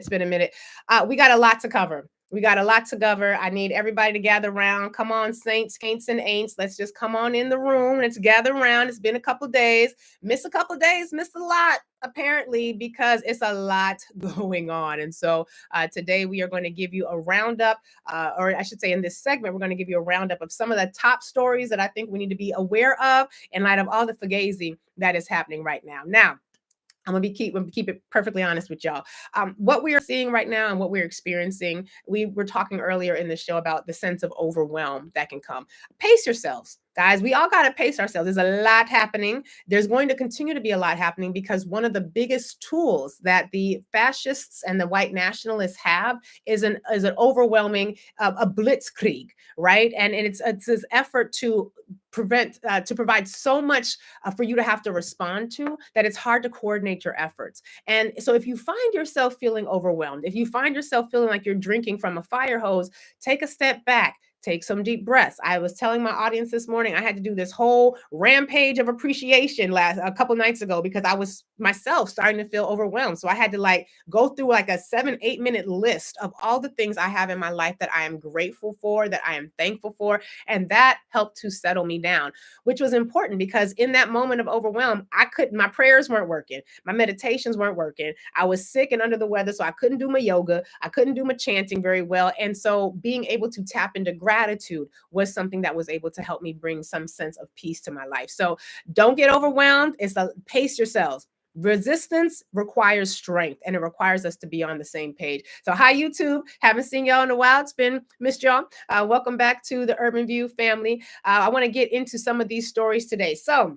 It's been a minute. We got a lot to cover. We got a lot to cover. I need everybody to gather around. Come on, saints, caints, and ain'ts. Let's just come on in the room. Let's gather around. It's been a couple days. Missed a couple days. Missed a lot, apparently, because it's a lot going on. And so today we are going to give you a roundup, or I should say in this segment, we're going to give you a roundup of some of the top stories that I think we need to be aware of in light of all the fugazi that is happening right now. Now, I'm gonna keep it perfectly honest with y'all. What we are seeing right now and what we're experiencing, we were talking earlier in the show about the sense of overwhelm that can come. Pace yourselves, guys. We all gotta pace ourselves. There's a lot happening. There's going to continue to be a lot happening because one of the biggest tools that the fascists and the white nationalists have is an overwhelming a blitzkrieg, right? And it's this effort to provide so much for you to have to respond to that it's hard to coordinate your efforts. And so if you find yourself feeling overwhelmed, if you find yourself feeling like you're drinking from a fire hose, take a step back. Take some deep breaths. I was telling my audience this morning, I had to do this whole rampage of appreciation a couple nights ago because I was myself starting to feel overwhelmed. So I had to go through like a 7-8 minute list of all the things I have in my life that I am grateful for, that I am thankful for. And that helped to settle me down, which was important because in that moment of overwhelm, my prayers weren't working. My meditations weren't working. I was sick and under the weather, so I couldn't do my yoga. I couldn't do my chanting very well. And so being able to tap into gratitude was something that was able to help me bring some sense of peace to my life. So don't get overwhelmed. Pace yourselves. Resistance requires strength, and it requires us to be on the same page. So hi, YouTube. Haven't seen y'all in a while. It's been missed y'all. Welcome back to the Urban View family. I want to get into some of these stories today. So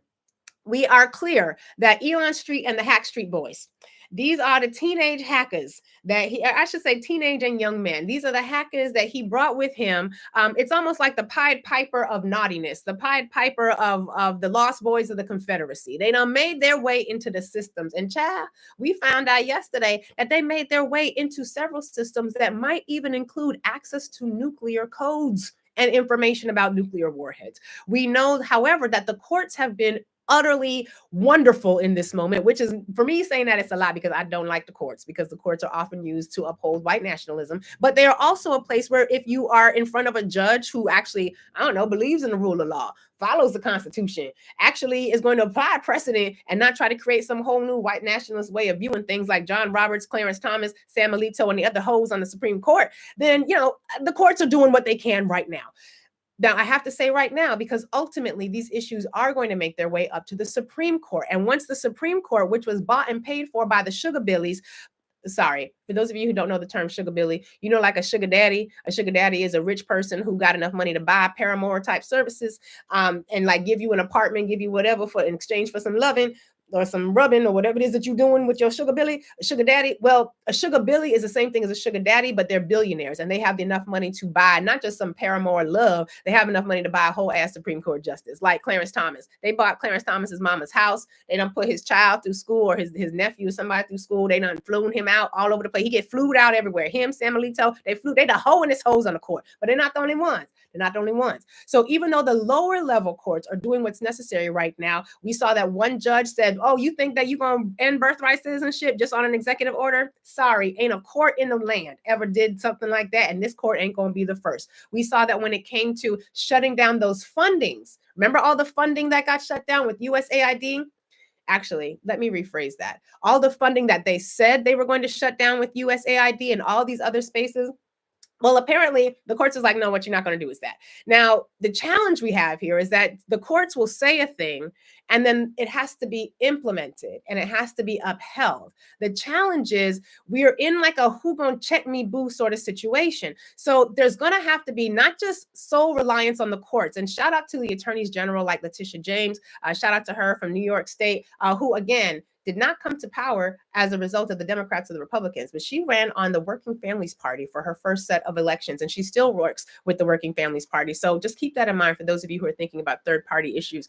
we are clear that Elon Street and the Hack Street boys, these are the teenage hackers I should say teenage and young men. These are the hackers that he brought with him. It's almost like the Pied Piper of naughtiness, the Pied Piper of the Lost Boys of the Confederacy. They done made their way into the systems. And child, we found out yesterday that they made their way into several systems that might even include access to nuclear codes and information about nuclear warheads. We know, however, that the courts have been utterly wonderful in this moment, which is, for me, saying that it's a lot because I don't like the courts, because the courts are often used to uphold white nationalism. But they are also a place where if you are in front of a judge who actually, I don't know, believes in the rule of law, follows the Constitution, actually is going to apply precedent and not try to create some whole new white nationalist way of viewing things like John Roberts, Clarence Thomas, Sam Alito, and the other hoes on the Supreme Court, then, the courts are doing what they can right now. Now, I have to say right now, because ultimately these issues are going to make their way up to the Supreme Court. And once the Supreme Court, which was bought and paid for by the sugar billies, sorry, for those of you who don't know the term sugar billy, like a sugar daddy. A sugar daddy is a rich person who got enough money to buy paramour type services, and give you an apartment, give you whatever in exchange for some loving or some rubbing or whatever it is that you're doing with your sugar billy, a sugar daddy. Well, a sugar billy is the same thing as a sugar daddy, but they're billionaires and they have enough money to buy not just some paramour love. They have enough money to buy a whole ass Supreme Court justice, like Clarence Thomas. They bought Clarence Thomas's mama's house. They done put his child through school, or his nephew, somebody through school. They done flown him out all over the place. He get flued out everywhere. Him, Sam Alito, they the hoe in this hoes on the court, but they're not the only ones. They're not the only ones. So even though the lower level courts are doing what's necessary right now, we saw that one judge said, oh, you think that you're going to end birthright citizenship just on an executive order? Sorry, ain't a court in the land ever did something like that. And this court ain't going to be the first. We saw that when it came to shutting down those fundings. Remember all the funding that got shut down with USAID? Actually, let me rephrase that. All the funding that they said they were going to shut down with USAID and all these other spaces. Well, apparently the courts is like, no, what you're not going to do is that. Now, the challenge we have here is that the courts will say a thing and then it has to be implemented and it has to be upheld. The challenge is we are in like a who gonna check me boo sort of situation. So there's going to have to be not just sole reliance on the courts. And shout out to the attorneys general like Letitia James. Shout out to her from New York State, who, again, did not come to power as a result of the Democrats or the Republicans, but she ran on the Working Families Party for her first set of elections, and she still works with the Working Families Party. So just keep that in mind for those of you who are thinking about third-party issues.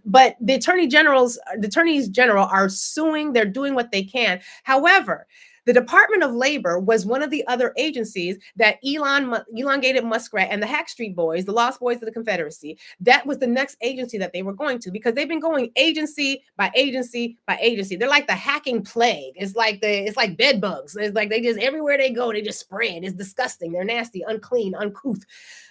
But the attorneys general are suing. They're doing what they can. However, The Department of Labor was one of the other agencies that elongated Muskrat and the Hack Street Boys, the Lost Boys of the Confederacy, that was the next agency that they were going to, because they've been going agency by agency by agency. They're like the hacking plague. It's like bed bugs. It's like they just, everywhere they go, they just spread. It's disgusting. They're nasty, unclean, uncouth.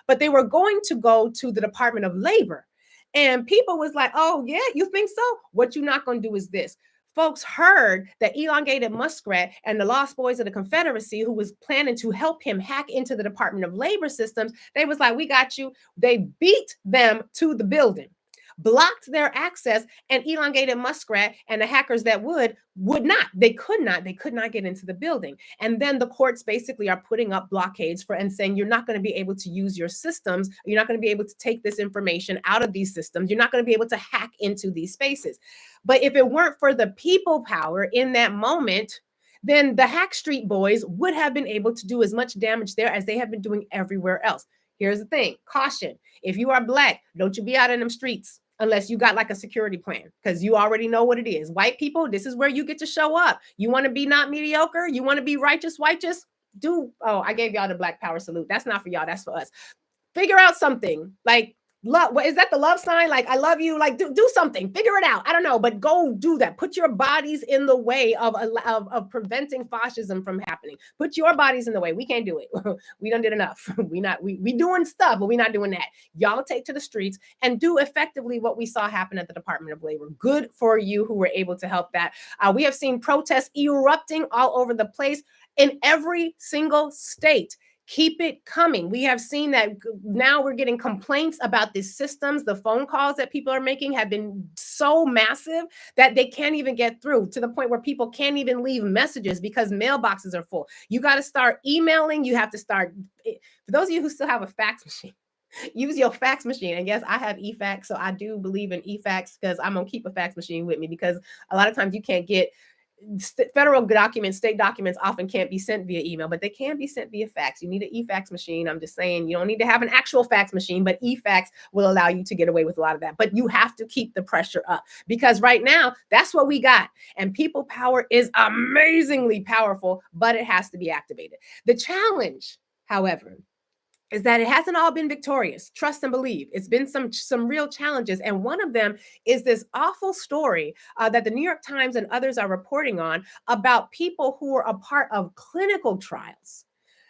But they were going to go to the Department of Labor. And people was like, oh, yeah, you think so? What you're not going to do is this. Folks heard that elongated Muskrat and the Lost Boys of the Confederacy, who was planning to help him hack into the Department of Labor systems, they was like, we got you. They beat them to the building, blocked their access, and elongated Muskrat and the hackers that would not, they could not get into the building. And then the courts basically are putting up blockades for and saying, you're not going to be able to use your systems. You're not going to be able to take this information out of these systems. You're not going to be able to hack into these spaces. But if it weren't for the people power in that moment, then the Hack Street Boys would have been able to do as much damage there as they have been doing everywhere else. Here's the thing, caution. If you are Black, don't you be out in them streets unless you got like a security plan, because you already know what it is. White people, this is where you get to show up. You want to be not mediocre? You want to be righteous? I gave y'all the Black power salute. That's not for y'all. That's for us. Figure out something like love. What is that? The love sign? Like, I love you. Like, do something. Figure it out. I don't know, but go do that. Put your bodies in the way of preventing fascism from happening. Put your bodies in the way. We can't do it. We done did enough. We doing stuff, but we're not doing that. Y'all take to the streets and do effectively what we saw happen at the Department of Labor. Good for you who were able to help that. We have seen protests erupting all over the place in every single state. Keep it coming. We have seen that now we're getting complaints about these systems. The phone calls that people are making have been so massive that they can't even get through, to the point where people can't even leave messages because mailboxes are full. You got to start emailing. You have to start, for those of you who still have a fax machine, use your fax machine. And yes, I have eFax, so I do believe in eFax, because I'm going to keep a fax machine with me, because a lot of times you can't get federal documents, state documents often can't be sent via email, but they can be sent via fax. You need an eFax machine. I'm just saying, you don't need to have an actual fax machine, but eFax will allow you to get away with a lot of that. But you have to keep the pressure up, because right now that's what we got. And people power is amazingly powerful, but it has to be activated. The challenge, however, is that it hasn't all been victorious. Trust and believe. It's been some real challenges. And one of them is this awful story that the New York Times and others are reporting on about people who are a part of clinical trials.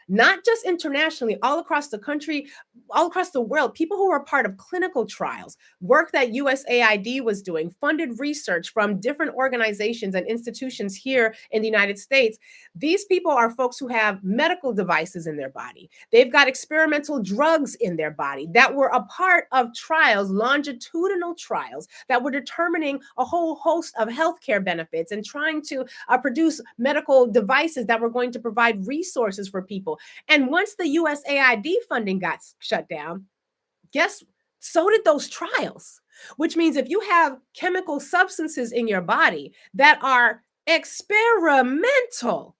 Not just internationally, all across the country, all across the world, people who are part of clinical trials, work that USAID was doing, funded research from different organizations and institutions here in the United States. These people are folks who have medical devices in their body. They've got experimental drugs in their body that were a part of trials, longitudinal trials, that were determining a whole host of healthcare benefits and trying to produce medical devices that were going to provide resources for people. And once the USAID funding got shut down, so did those trials, which means if you have chemical substances in your body that are experimental,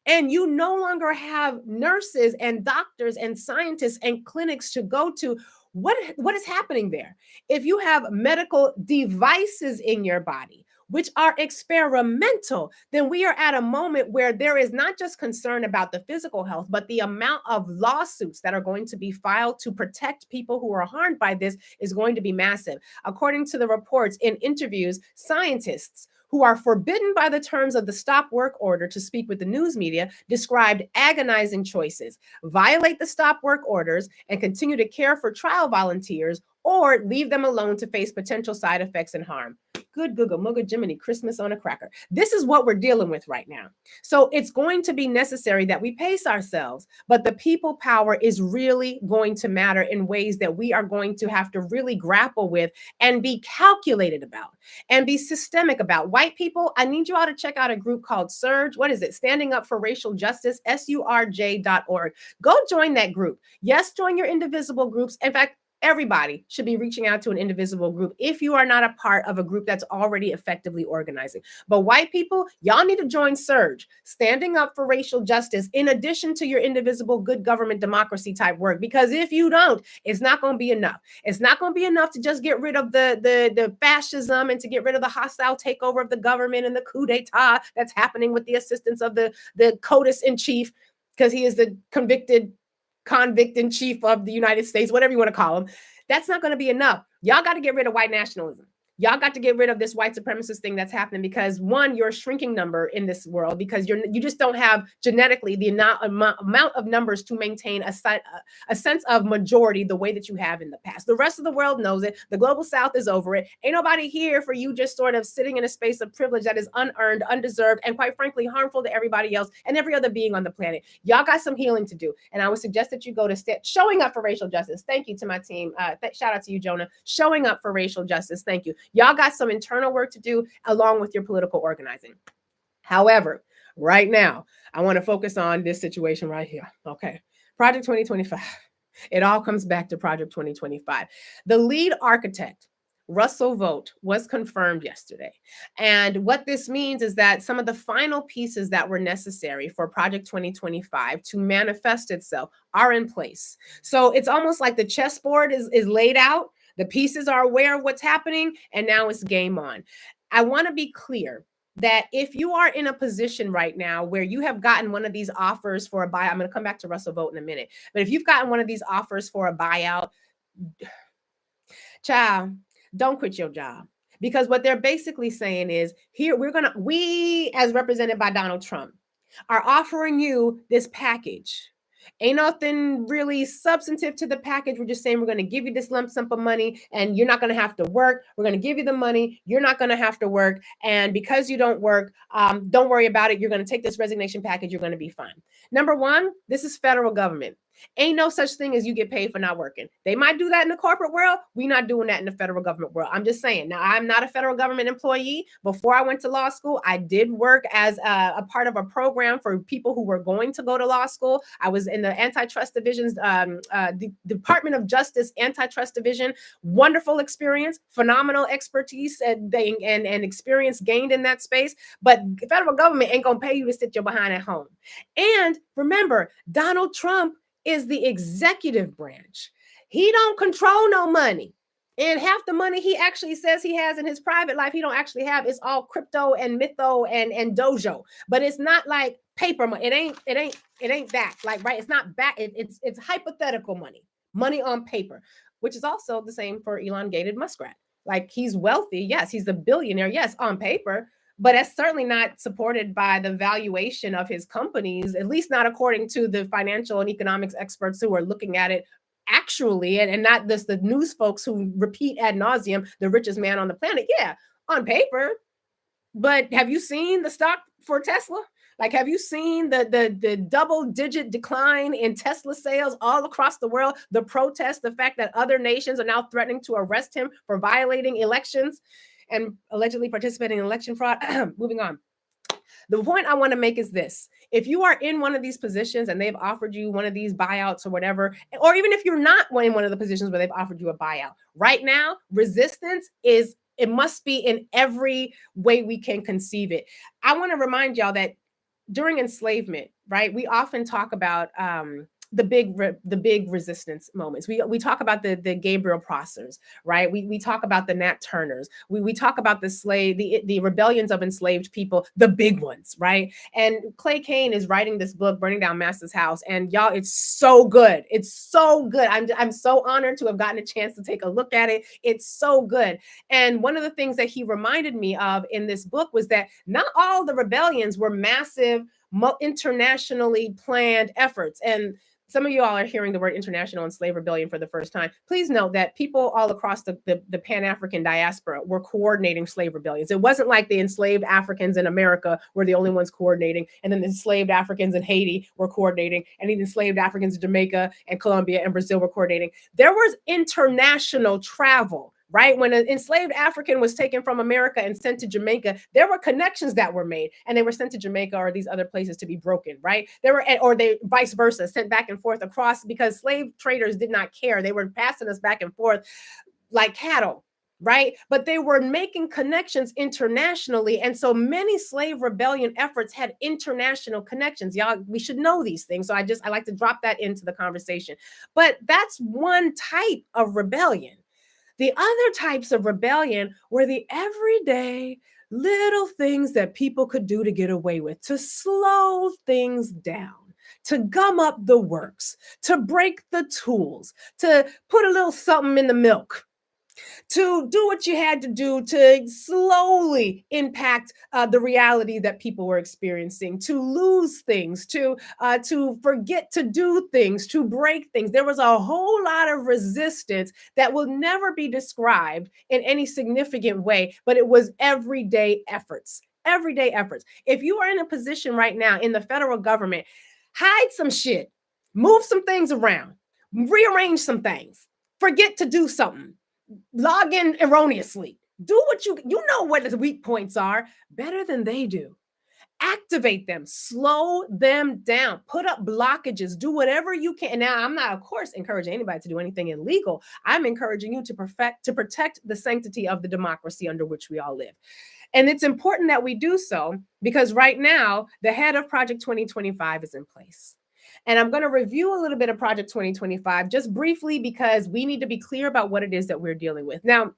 and you no longer have nurses and doctors and scientists and clinics to go to, what is happening there? If you have medical devices in your body, which are experimental, then we are at a moment where there is not just concern about the physical health, but the amount of lawsuits that are going to be filed to protect people who are harmed by this is going to be massive. According to the reports in interviews, scientists who are forbidden by the terms of the stop work order to speak with the news media described agonizing choices: violate the stop work orders and continue to care for trial volunteers, or leave them alone to face potential side effects and harm. Good Google, Mugga Jiminy, Christmas on a cracker. This is what we're dealing with right now. So it's going to be necessary that we pace ourselves, but the people power is really going to matter in ways that we are going to have to really grapple with and be calculated about and be systemic about. White people, I need you all to check out a group called Surge. What is it? Standing Up for Racial Justice, surj.org. Go join that group. Yes, join your indivisible groups. In fact, Everybody should be reaching out to an indivisible group if you are not a part of a group that's already effectively organizing. But white people, y'all need to join Surge, standing up for racial justice, in addition to your indivisible good government democracy type work. Because if you don't, it's not going to be enough. It's not going to be enough to just get rid of the fascism and to get rid of the hostile takeover of the government and the coup d'etat that's happening with the assistance of the CODIS in chief, because he is the convict in chief of the United States, whatever you want to call him. That's not going to be enough. Y'all got to get rid of white nationalism. Y'all got to get rid of this white supremacist thing that's happening, because one, you're a shrinking number in this world, because you just don't have genetically the amount of numbers to maintain a sense of majority the way that you have in the past. The rest of the world knows it. The global South is over it. Ain't nobody here for you just sort of sitting in a space of privilege that is unearned, undeserved, and quite frankly, harmful to everybody else and every other being on the planet. Y'all got some healing to do. And I would suggest that you go to showing up for racial justice. Thank you to my team. Shout out to you, Jonah. Showing up for racial justice. Thank you. Y'all got some internal work to do along with your political organizing. However, right now, I want to focus on this situation right here. Okay. Project 2025. It all comes back to Project 2025. The lead architect, Russell Vogt, was confirmed yesterday. And what this means is that some of the final pieces that were necessary for Project 2025 to manifest itself are in place. So it's almost like the chessboard is laid out. The pieces are aware of what's happening, and now it's game on. I want to be clear that if you are in a position right now where you have gotten one of these offers for a buyout, I'm going to come back to Russell Vogt in a minute, but if you've gotten one of these offers for a buyout, child, don't quit your job. Because what they're basically saying is, here, we, as represented by Donald Trump, are offering you this package. Ain't nothing really substantive to the package. We're just saying we're going to give you this lump sum of money and you're not going to have to work. We're going to give you the money. You're not going to have to work. And because you don't work, don't worry about it. You're going to take this resignation package. You're going to be fine. Number one, this is federal government. Ain't no such thing as you get paid for not working. They might do that in the corporate world. We're not doing that in the federal government world. I'm just saying. Now, I'm not a federal government employee. Before I went to law school, I did work as a part of a program for people who were going to go to law school. I was in the antitrust divisions, the Department of Justice antitrust division. Wonderful experience, phenomenal expertise and experience gained in that space. But the federal government ain't going to pay you to sit your behind at home. And remember, Donald Trump is the executive branch. He don't control no money. And half the money he actually says he has in his private life, he don't actually have. It's all crypto and mytho and dojo. But it's not like paper money. It ain't that. Like, right? It's not back. It's hypothetical money on paper, which is also the same for elongated muskrat. Like, he's wealthy. Yes, he's a billionaire. Yes, on paper. But that's certainly not supported by the valuation of his companies, at least not according to the financial and economics experts who are looking at it actually, and not just the news folks who repeat ad nauseum, the richest man on the planet. Yeah, on paper. But have you seen the stock for Tesla? Like, have you seen the double-digit decline in Tesla sales all across the world? The protests, the fact that other nations are now threatening to arrest him for violating elections and allegedly participating in election fraud. Moving on. The point I want to make is this. If you are in one of these positions and they've offered you one of these buyouts or whatever, or even if you're not in one of the positions where they've offered you a buyout, right now, resistance it must be in every way we can conceive it. I want to remind y'all that during enslavement, right, we often talk about the big resistance moments. We talk about the Gabriel Prossers, right? We talk about the Nat Turners. We talk about the rebellions of enslaved people, the big ones, right? And Clay Kane is writing this book, Burning Down Master's House, and y'all, it's so good. It's so good. I'm so honored to have gotten a chance to take a look at it. It's so good. And one of the things that he reminded me of in this book was that not all the rebellions were massive, internationally planned efforts. And some of you all are hearing the word international and slave rebellion for the first time. Please note that people all across the Pan-African diaspora were coordinating slave rebellions. It wasn't like the enslaved Africans in America were the only ones coordinating, and then the enslaved Africans in Haiti were coordinating, and even enslaved Africans in Jamaica and Colombia and Brazil were coordinating. There was international travel right? When an enslaved African was taken from America and sent to Jamaica, there were connections that were made, and they were sent to Jamaica or these other places to be broken, right? There were, or they vice versa, sent back and forth across, because slave traders did not care. They were passing us back and forth like cattle, right? But they were making connections internationally. And so many slave rebellion efforts had international connections. Y'all, we should know these things. So I like to drop that into the conversation. But that's one type of rebellion. The other types of rebellion were the everyday little things that people could do to get away with, to slow things down, to gum up the works, to break the tools, to put a little something in the milk, to do what you had to do to slowly impact the reality that people were experiencing, to lose things, to forget to do things, to break things. There was a whole lot of resistance that will never be described in any significant way, but it was everyday efforts. Everyday efforts. If you are in a position right now in the federal government, hide some shit, move some things around, rearrange some things, forget to do something, log in erroneously. Do what you know what the weak points are better than they do. Activate them, slow them down, put up blockages, do whatever you can. Now, I'm not, of course, encouraging anybody to do anything illegal. I'm encouraging you to protect the sanctity of the democracy under which we all live. And it's important that we do so because right now, the head of Project 2025 is in place. And I'm going to review a little bit of Project 2025 just briefly because we need to be clear about what it is that we're dealing with. Now,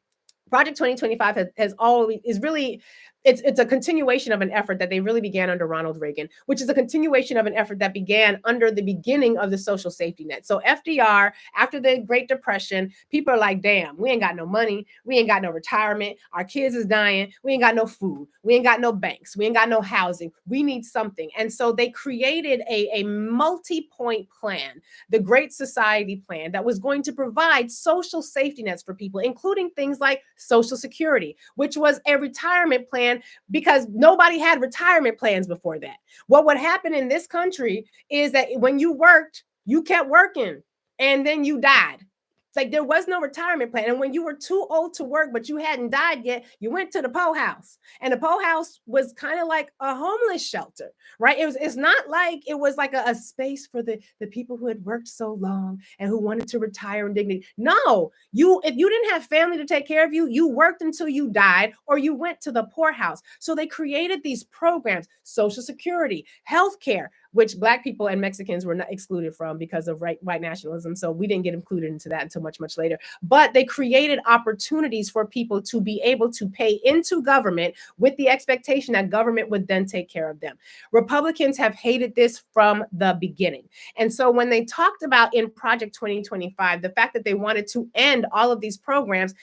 Project 2025 has always is really it's a continuation of an effort that they really began under Ronald Reagan, which is a continuation of an effort that began under the beginning of the social safety net. So FDR, after the Great Depression, people are like, damn, we ain't got no money, we ain't got no retirement, our kids is dying, we ain't got no food, we ain't got no banks, we ain't got no housing, we need something. And so they created a multi-point plan, the Great Society Plan, that was going to provide social safety nets for people, including things like Social Security, which was a retirement plan because nobody had retirement plans before that. What would happen in this country is that when you worked, you kept working and then you died. It's like there was no retirement plan. And when you were too old to work, but you hadn't died yet, you went to the Poe House. And the Poe House was kind of like a homeless shelter, right? It's not like it was like a space for the people who had worked so long and who wanted to retire in dignity. No, if you didn't have family to take care of you, you worked until you died or you went to the poorhouse. So they created these programs, Social Security, healthcare, which Black people and Mexicans were not excluded from because of white nationalism. So we didn't get included into that until much, much later. But they created opportunities for people to be able to pay into government with the expectation that government would then take care of them. Republicans have hated this from the beginning. And so when they talked about in Project 2025, the fact that they wanted to end all of these programs,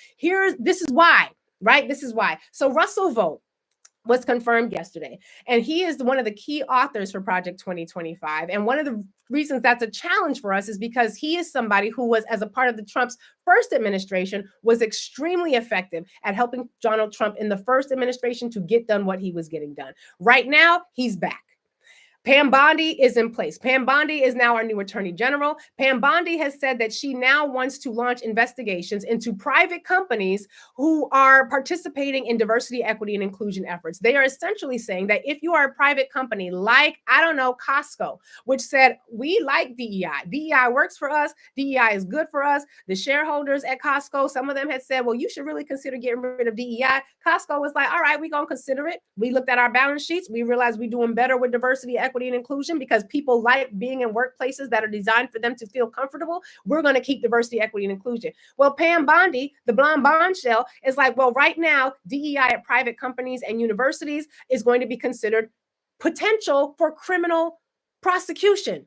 this is why, right? This is why. So Russell Vought was confirmed yesterday. And he is one of the key authors for Project 2025. And one of the reasons that's a challenge for us is because he is somebody who was, as a part of the Trump's first administration, was extremely effective at helping Donald Trump in the first administration to get done what he was getting done. Right now, he's back. Pam Bondi is in place. Pam Bondi is now our new attorney general. Pam Bondi has said that she now wants to launch investigations into private companies who are participating in diversity, equity, and inclusion efforts. They are essentially saying that if you are a private company like, I don't know, Costco, which said, we like DEI. DEI works for us. DEI is good for us. The shareholders at Costco, some of them had said, well, you should really consider getting rid of DEI. Costco was like, all right, we're going to consider it. We looked at our balance sheets. We realized we're doing better with diversity, equity, and inclusion because people like being in workplaces that are designed for them to feel comfortable. We're going to keep diversity, equity, and inclusion. Well, Pam Bondi, the blonde bombshell, is like, well, right now, DEI at private companies and universities is going to be considered potential for criminal prosecution.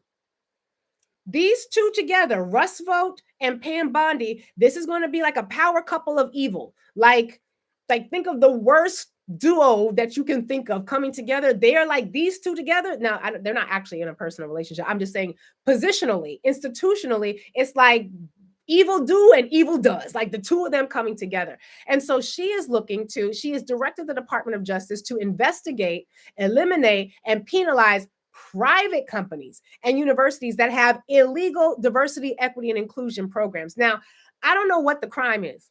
These two together, Russ Vought and Pam Bondi, this is going to be like a power couple of evil. Like think of the worst duo that you can think of coming together. They are like these two together. Now, they're not actually in a personal relationship. I'm just saying positionally, institutionally, it's like evil do and evil does, like the two of them coming together. And so she has directed the Department of Justice to investigate, eliminate, and penalize private companies and universities that have illegal diversity, equity, and inclusion programs. Now, I don't know what the crime is.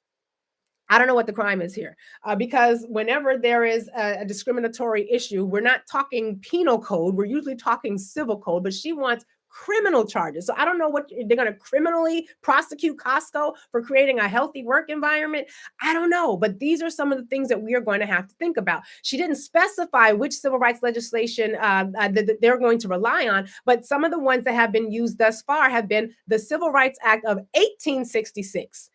I don't know what the crime is here, because whenever there is a discriminatory issue, we're not talking penal code. We're usually talking civil code, but she wants criminal charges. So I don't know what they're going to criminally prosecute Costco for creating a healthy work environment. I don't know, but these are some of the things that we are going to have to think about. She didn't specify which civil rights legislation that they're going to rely on, but some of the ones that have been used thus far have been the Civil Rights Act of 1866,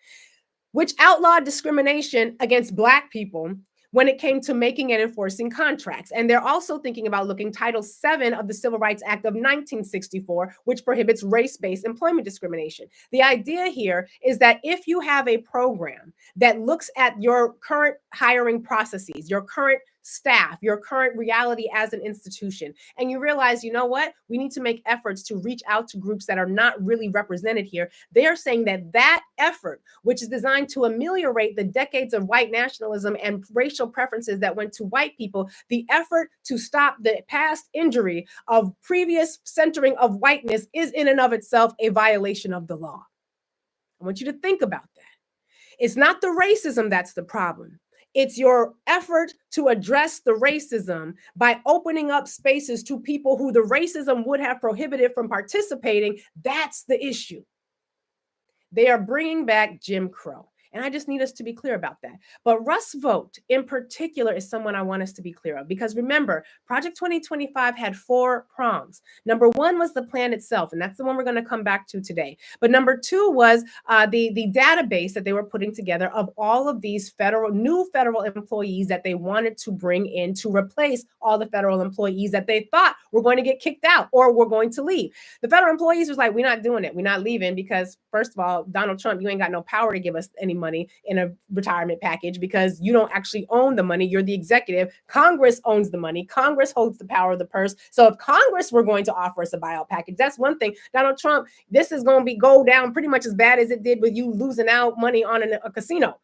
which outlawed discrimination against Black people when it came to making and enforcing contracts. And they're also thinking about looking Title VII of the Civil Rights Act of 1964, which prohibits race-based employment discrimination. The idea here is that if you have a program that looks at your current hiring processes, your current staff, your current reality as an institution, and you realize, you know what, we need to make efforts to reach out to groups that are not really represented here. They are saying that that effort, which is designed to ameliorate the decades of white nationalism and racial preferences that went to white people, the effort to stop the past injury of previous centering of whiteness is in and of itself a violation of the law. I want you to think about that. It's not the racism that's the problem. It's your effort to address the racism by opening up spaces to people who the racism would have prohibited from participating. That's the issue. They are bringing back Jim Crow. And I just need us to be clear about that. But Russ Vought in particular is someone I want us to be clear of, because remember, Project 2025 had 4 prongs. Number 1 was the plan itself, and that's the one we're going to come back to today. But number 2 was the database that they were putting together of all of these new federal employees that they wanted to bring in to replace all the federal employees that they thought were going to get kicked out or were going to leave. The federal employees was like, we're not doing it. We're not leaving because, first of all, Donald Trump, you ain't got no power to give us any money in a retirement package because you don't actually own the money. You're the executive. Congress owns the money. Congress holds the power of the purse. So if Congress were going to offer us a buyout package, that's one thing. Donald Trump, this is going to go down pretty much as bad as it did with you losing out money on a casino.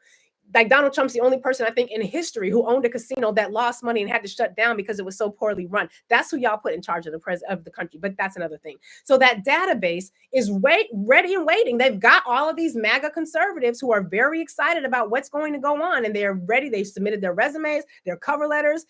Like, Donald Trump's the only person I think in history who owned a casino that lost money and had to shut down because it was so poorly run. That's who y'all put in charge of the country, but that's another thing. So that database is ready and waiting. They've got all of these MAGA conservatives who are very excited about what's going to go on, and they're ready. They've submitted their resumes, their cover letters.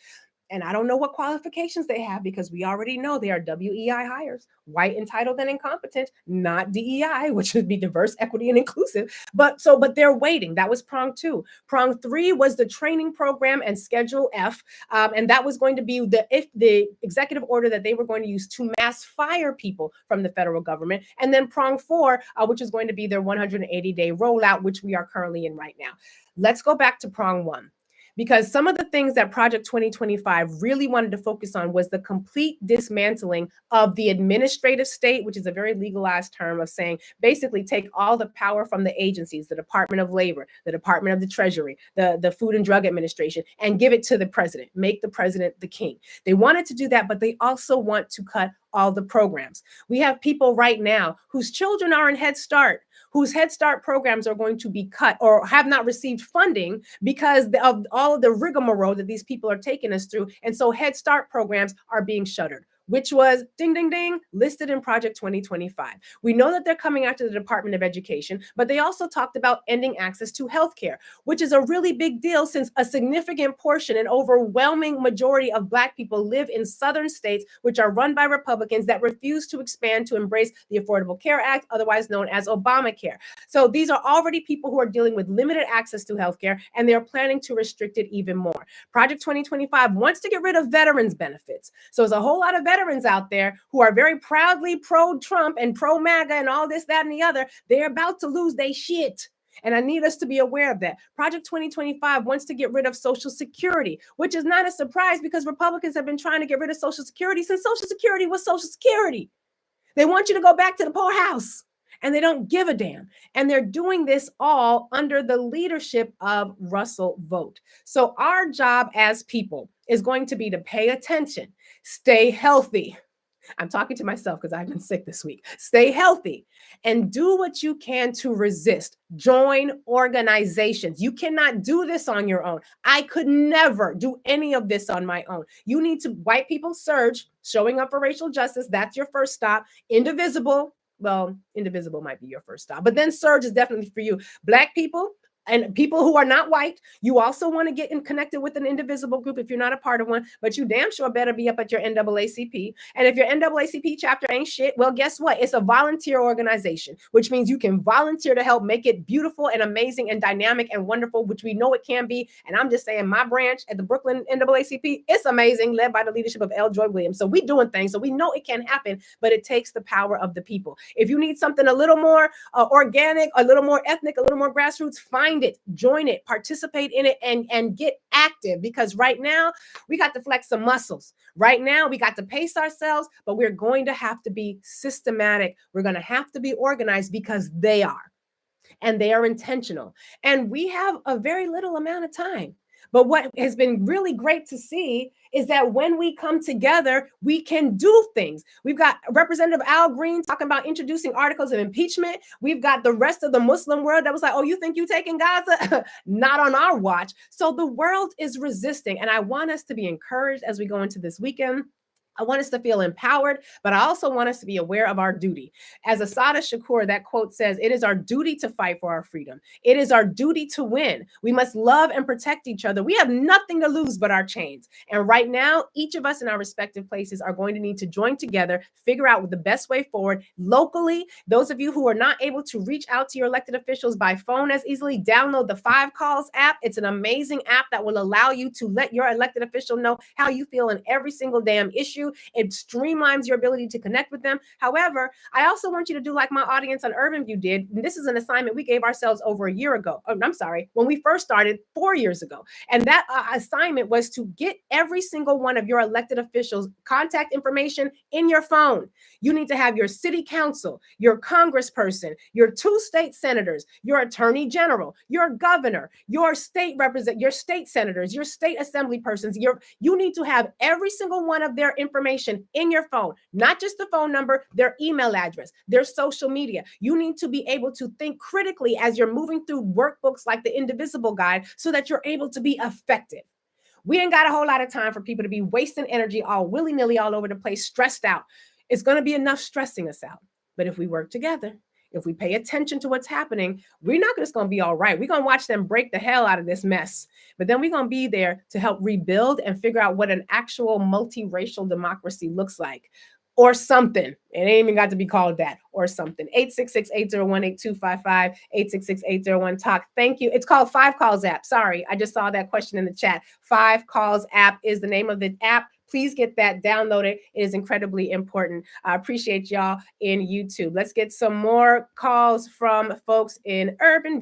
And I don't know what qualifications they have, because we already know they are WEI hires, white, entitled, and incompetent, not DEI, which would be diverse, equity, and inclusive. But they're waiting. That was prong 2. Prong 3 was the training program and Schedule F. And that was going to be the executive order that they were going to use to mass fire people from the federal government. And then prong 4, which is going to be their 180-day rollout, which we are currently in right now. Let's go back to prong 1. Because some of the things that Project 2025 really wanted to focus on was the complete dismantling of the administrative state, which is a very legalized term of saying basically take all the power from the agencies, the Department of Labor, the Department of the Treasury, the Food and Drug Administration, and give it to the president, make the president the king. They wanted to do that, but they also want to cut all the programs. We have people right now whose children are in Head Start, whose Head Start programs are going to be cut or have not received funding because of all of the rigmarole that these people are taking us through. And so Head Start programs are being shuttered, which was, ding, ding, ding, listed in Project 2025. We know that they're coming after the Department of Education, but they also talked about ending access to healthcare, which is a really big deal since a significant portion, an overwhelming majority of Black people live in southern states, which are run by Republicans that refuse to expand to embrace the Affordable Care Act, otherwise known as Obamacare. So these are already people who are dealing with limited access to healthcare, and they're planning to restrict it even more. Project 2025 wants to get rid of veterans benefits. So there's a whole lot of veterans out there who are very proudly pro-Trump and pro-MAGA and all this, that, and the other. They're about to lose their shit. And I need us to be aware of that. Project 2025 wants to get rid of Social Security, which is not a surprise because Republicans have been trying to get rid of Social Security since Social Security was Social Security. They want you to go back to the poorhouse, and they don't give a damn. And they're doing this all under the leadership of Russell Vought. So our job as people is going to be to pay attention, stay healthy. I'm talking to myself because I've been sick this week. Stay healthy and do what you can to resist. Join organizations. You cannot do this on your own. I could never do any of this on my own. You need to, white people surge, showing up for racial justice. That's your first stop. Indivisible. Well, Indivisible might be your first stop, but then surge is definitely for you. Black people, And people who are not white, you also want to get connected with an indivisible group if you're not a part of one, but you damn sure better be up at your NAACP. And if your NAACP chapter ain't shit, well, guess what? It's a volunteer organization, which means you can volunteer to help make it beautiful and amazing and dynamic and wonderful, which we know it can be. And I'm just saying, my branch at the Brooklyn NAACP, it's amazing, led by the leadership of L. Joy Williams. So we doing things, so we know it can happen, but it takes the power of the people. If you need something a little more organic, a little more ethnic, a little more grassroots, find it, join it, participate in it, and get active, because right now we got to flex some muscles. Right now we got to pace ourselves, but we're going to have to be systematic. We're going to have to be organized, because they are, and they are intentional. And we have a very little amount of time. But what has been really great to see is that when we come together, we can do things. We've got Representative Al Green talking about introducing articles of impeachment. We've got the rest of the Muslim world that was like, oh, you think you taking Gaza? Not on our watch. So the world is resisting. And I want us to be encouraged as we go into this weekend. I want us to feel empowered, but I also want us to be aware of our duty. As Asada Shakur, that quote says, it is our duty to fight for our freedom. It is our duty to win. We must love and protect each other. We have nothing to lose but our chains. And right now, each of us in our respective places are going to need to join together, figure out the best way forward locally. Those of you who are not able to reach out to your elected officials by phone as easily, download the 5 Calls app. It's an amazing app that will allow you to let your elected official know how you feel in every single damn issue. It streamlines your ability to connect with them. However, I also want you to do like my audience on Urban View did. And this is an assignment we gave ourselves over a year ago. Oh, I'm sorry, when we first started 4 years ago. And that assignment was to get every single one of your elected officials' contact information in your phone. You need to have your city council, your congressperson, your 2 state senators, your attorney general, your governor, your state your state senators, your state assembly persons. You need to have every single one of their information in your phone, not just the phone number, their email address, their social media. You need to be able to think critically as you're moving through workbooks like the Indivisible Guide, so that you're able to be effective. We ain't got a whole lot of time for people to be wasting energy all willy-nilly all over the place, stressed out. It's going to be enough stressing us out. But if we work together, if we pay attention to what's happening, we're not just going to be all right. We're going to watch them break the hell out of this mess. But then we're going to be there to help rebuild and figure out what an actual multiracial democracy looks like. Or something. It ain't even got to be called that. Or something. 866-801-8255, 866-801-TALK. Thank you. It's called 5 Calls app. Sorry, I just saw that question in the chat. 5 Calls app is the name of the app. Please get that downloaded. It is incredibly important. I appreciate y'all in YouTube. Let's get some more calls from folks in Urban